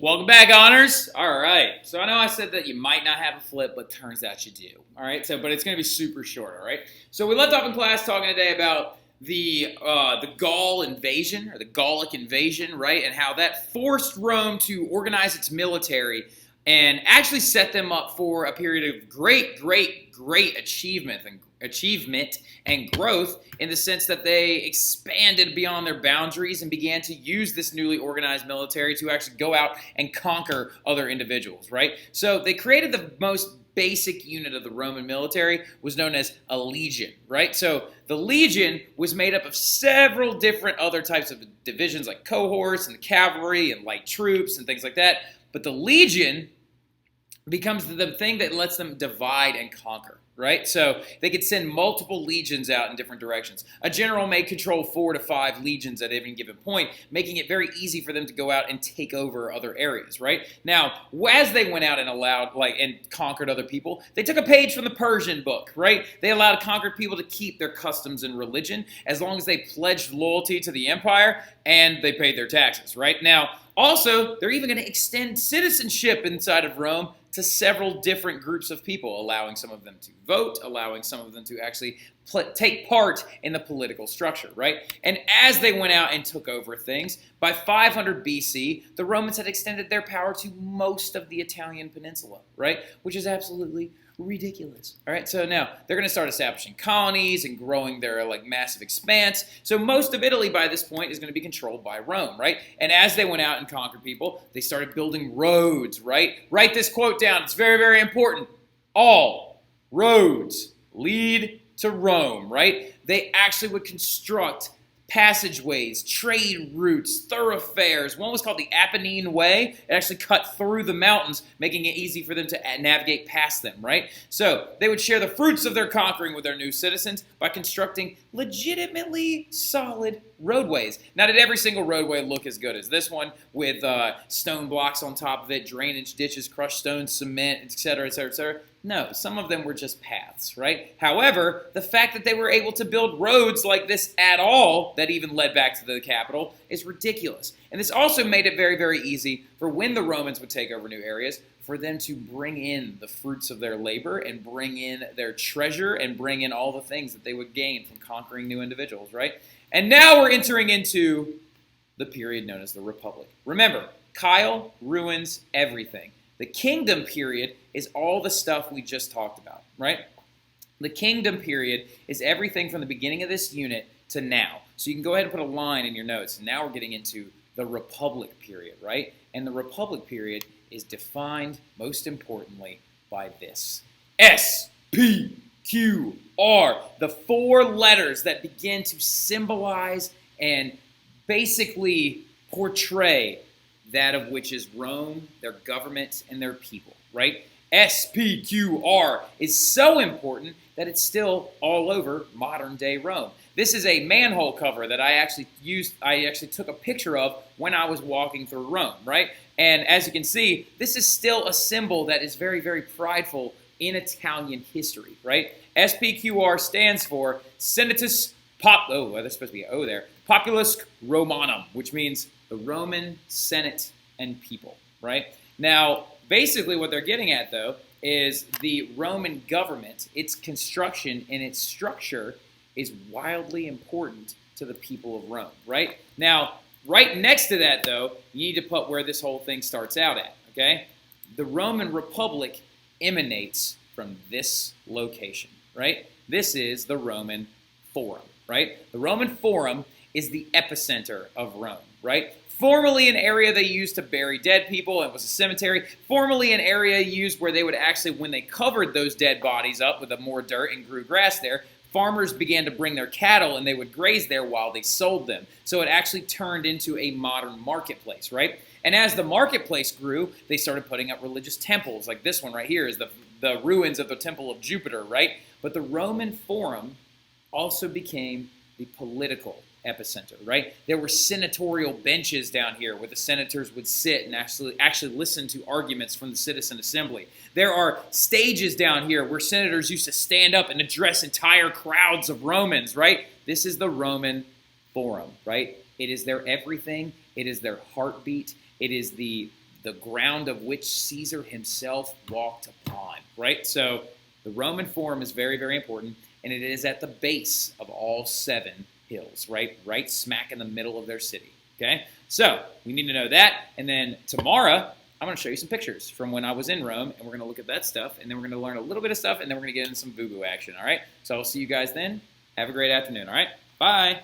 Welcome back, honors. All right. So I know I said that you might not have a flip, but turns out you do. All right. But it's going to be super short. All right. So we left off in class talking today about the Gaul invasion or the Gallic invasion, right, and how that forced Rome to organize its military and actually set them up for a period of great achievement and growth, in the sense that they expanded beyond their boundaries and began to use this newly organized military to actually go out and conquer other individuals, right? So they created the most basic unit of the Roman military, was known as a legion, right? So the legion was made up of several different other types of divisions like cohorts and cavalry and light troops and things like that. But the legion becomes the thing that lets them divide and conquer, right? So they could send multiple legions out in different directions. A general may control 4 to 5 legions at any given point, making it very easy for them to go out and take over other areas, right? Now, as they went out and and conquered other people, they took a page from the Persian book, right? They allowed conquered people to keep their customs and religion as long as they pledged loyalty to the empire and they paid their taxes, right? Now, also, they're even going to extend citizenship inside of Rome to several different groups of people, allowing some of them to vote, allowing some of them to actually take part in the political structure, right? And as they went out and took over things, by 500 BC, the Romans had extended their power to most of the Italian peninsula, right? Which is absolutely ridiculous. All right, so now they're going to start establishing colonies and growing their massive expanse. So most of Italy by this point is going to be controlled by Rome, right? And as they went out and conquered people, they started building roads, right? Write this quote down. It's very important. All roads lead to Rome, right? They actually would construct passageways, trade routes, thoroughfares. One was called the Apennine Way. It actually cut through the mountains, making it easy for them to navigate past them, right? So they would share the fruits of their conquering with their new citizens by constructing legitimately solid roadways. Now, did every single roadway look as good as this one, with stone blocks on top of it, drainage ditches, crushed stone, cement, etc., etc., etc.? No, some of them were just paths, right? However, the fact that they were able to build roads like this at all, that even led back to the capital, is ridiculous. And this also made it very easy for when the Romans would take over new areas, for them to bring in the fruits of their labor and bring in their treasure and bring in all the things that they would gain from conquering new individuals, right? And now we're entering into the period known as the Republic. Remember, Kyle ruins everything. The kingdom period is all the stuff we just talked about, right? The kingdom period is everything from the beginning of this unit to now. So you can go ahead and put a line in your notes. And now we're getting into the Republic period, right? And the Republic period is defined, most importantly, by this. S-P-Q-R, the 4 letters that begin to symbolize and basically portray that of which is Rome, their government, and their people, right? SPQR is so important that it's still all over modern-day Rome. This is a manhole cover that I actually took a picture of when I was walking through Rome, right? And as you can see, this is still a symbol that is very prideful in Italian history, right? SPQR stands for Senatus there's supposed to be an O there. Populus Romanum, which means the Roman Senate and people, right? Now, basically what they're getting at, though, is the Roman government, its construction and its structure is wildly important to the people of Rome, right? Now, right next to that, though, you need to put where this whole thing starts out at, okay? The Roman Republic emanates from this location, right? This is the Roman Forum, right? The Roman Forum is the epicenter of Rome, right? Formerly an area they used to bury dead people. It was a cemetery. Formerly an area used where they would actually, when they covered those dead bodies up with more dirt and grew grass there, farmers began to bring their cattle and they would graze there while they sold them. So it actually turned into a modern marketplace, right? And as the marketplace grew, they started putting up religious temples. Like this one right here is the ruins of the Temple of Jupiter, right? But the Roman Forum also became the political epicenter, right? There were senatorial benches down here where the senators would sit and actually listen to arguments from the citizen assembly. There are stages down here where senators used to stand up and address entire crowds of Romans, right? This is the Roman Forum, right? It is their everything. It is their heartbeat. It is the the ground of which Caesar himself walked upon, right? So the Roman Forum is very, very important, and it is at the base of all 7 hills, right smack in the middle of their city, okay? So we need to know that, and then tomorrow I'm going to show you some pictures from when I was in Rome, and we're going to look at that stuff, and then we're going to learn a little bit of stuff, and then we're going to get into some boo-boo action, all right? So I'll see you guys then. Have a great afternoon, all right? Bye.